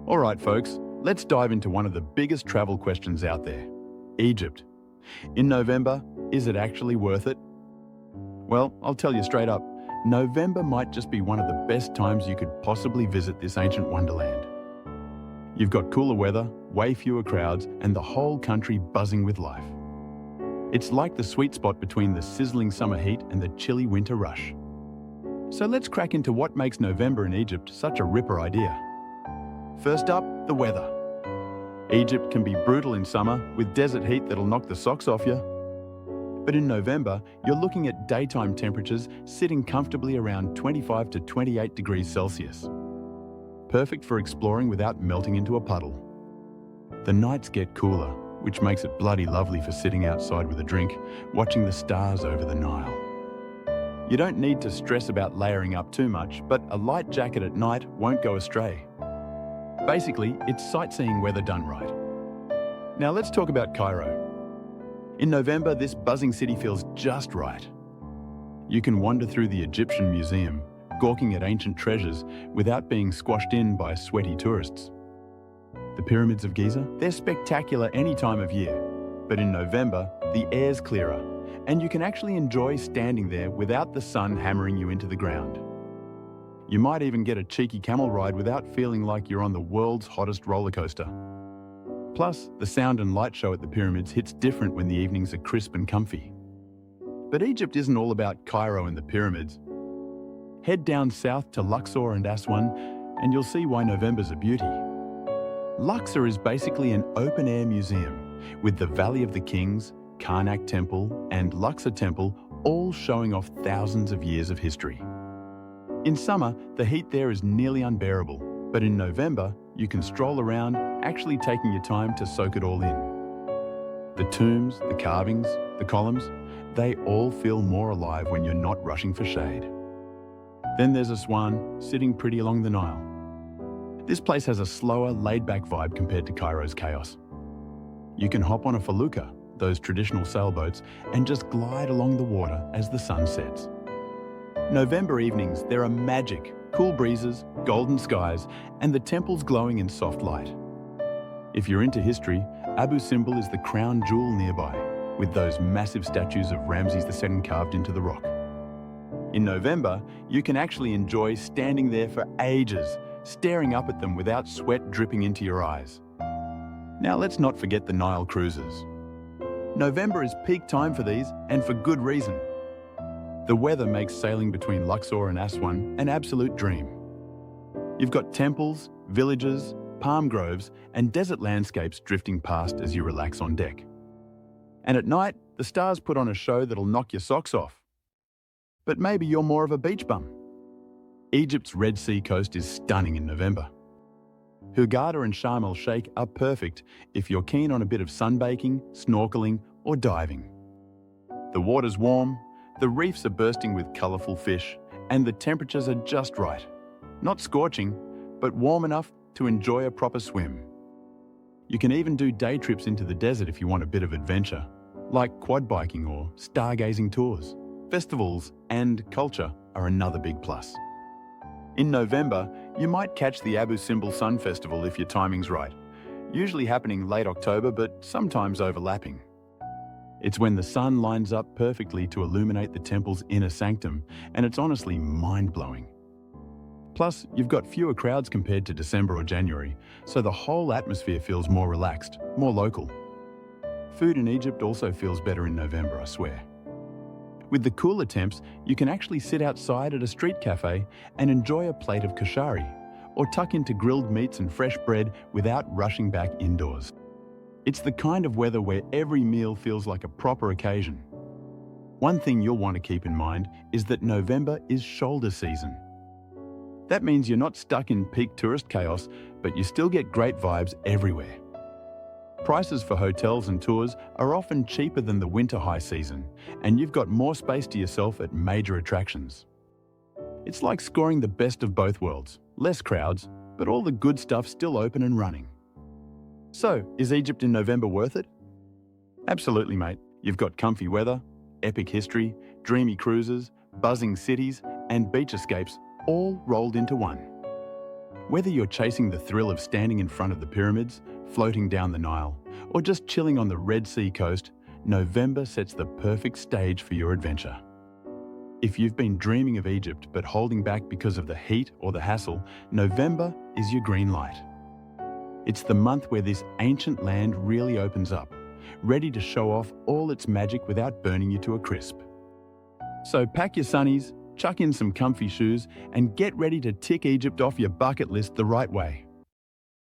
All right, folks, let's dive into one of the biggest travel questions out there. Egypt. In November, is it actually worth it? Well, I'll tell you straight up, November might just be one of the best times you could possibly visit this ancient wonderland. You've got cooler weather, way fewer crowds, and the whole country buzzing with life. It's like the sweet spot between the sizzling summer heat and the chilly winter rush. So let's crack into what makes November in Egypt such a ripper idea. First up, the weather. Egypt can be brutal in summer with desert heat that'll knock the socks off you. But in November, you're looking at daytime temperatures sitting comfortably around 25 to 28 degrees Celsius. Perfect for exploring without melting into a puddle. The nights get cooler, which makes it bloody lovely for sitting outside with a drink, watching the stars over the Nile. You don't need to stress about layering up too much, but a light jacket at night won't go astray. Basically, it's sightseeing weather done right. Now let's talk about Cairo. In November, this buzzing city feels just right. You can wander through the Egyptian Museum, gawking at ancient treasures without being squashed in by sweaty tourists. The Pyramids of Giza, they're spectacular any time of year, but in November, the air's clearer, and you can actually enjoy standing there without the sun hammering you into the ground. You might even get a cheeky camel ride without feeling like you're on the world's hottest roller coaster. Plus, the sound and light show at the pyramids hits different when the evenings are crisp and comfy. But Egypt isn't all about Cairo and the pyramids. Head down south to Luxor and Aswan, and you'll see why November's a beauty. Luxor is basically an open-air museum, with the Valley of the Kings, Karnak Temple, and Luxor Temple all showing off thousands of years of history. In summer, the heat there is nearly unbearable, but in November, you can stroll around, actually taking your time to soak it all in. The tombs, the carvings, the columns, they all feel more alive when you're not rushing for shade. Then there's Aswan, sitting pretty along the Nile. This place has a slower, laid-back vibe compared to Cairo's chaos. You can hop on a felucca, those traditional sailboats, and just glide along the water as the sun sets. November evenings, there are magic, cool breezes, golden skies, and the temples glowing in soft light. If you're into history, Abu Simbel is the crown jewel nearby, with those massive statues of Ramses II carved into the rock. In November, you can actually enjoy standing there for ages, staring up at them without sweat dripping into your eyes. Now let's not forget the Nile cruises. November is peak time for these, and for good reason. The weather makes sailing between Luxor and Aswan an absolute dream. You've got temples, villages, palm groves, and desert landscapes drifting past as you relax on deck. And at night, the stars put on a show that'll knock your socks off. But maybe you're more of a beach bum. Egypt's Red Sea coast is stunning in November. Hurghada and Sharm el-Sheikh are perfect if you're keen on a bit of sunbaking, snorkeling, or diving. The water's warm, the reefs are bursting with colourful fish, and the temperatures are just right. Not scorching, but warm enough to enjoy a proper swim. You can even do day trips into the desert if you want a bit of adventure, like quad biking or stargazing tours. Festivals and culture are another big plus. In November, you might catch the Abu Simbel Sun Festival if your timing's right, usually happening late October but sometimes overlapping. It's when the sun lines up perfectly to illuminate the temple's inner sanctum, and it's honestly mind-blowing. Plus, you've got fewer crowds compared to December or January, so the whole atmosphere feels more relaxed, more local. Food in Egypt also feels better in November, I swear. With the cooler temps, you can actually sit outside at a street cafe and enjoy a plate of kashari, or tuck into grilled meats and fresh bread without rushing back indoors. It's the kind of weather where every meal feels like a proper occasion. One thing you'll want to keep in mind is that November is shoulder season. That means you're not stuck in peak tourist chaos, but you still get great vibes everywhere. Prices for hotels and tours are often cheaper than the winter high season, and you've got more space to yourself at major attractions. It's like scoring the best of both worlds, less crowds, but all the good stuff still open and running. So, is Egypt in November worth it? Absolutely, mate. You've got comfy weather, epic history, dreamy cruises, buzzing cities, and beach escapes all rolled into one. Whether you're chasing the thrill of standing in front of the pyramids, floating down the Nile, or just chilling on the Red Sea coast, November sets the perfect stage for your adventure. If you've been dreaming of Egypt but holding back because of the heat or the hassle, November is your green light. It's the month where this ancient land really opens up, ready to show off all its magic without burning you to a crisp. So pack your sunnies, chuck in some comfy shoes, and get ready to tick Egypt off your bucket list the right way.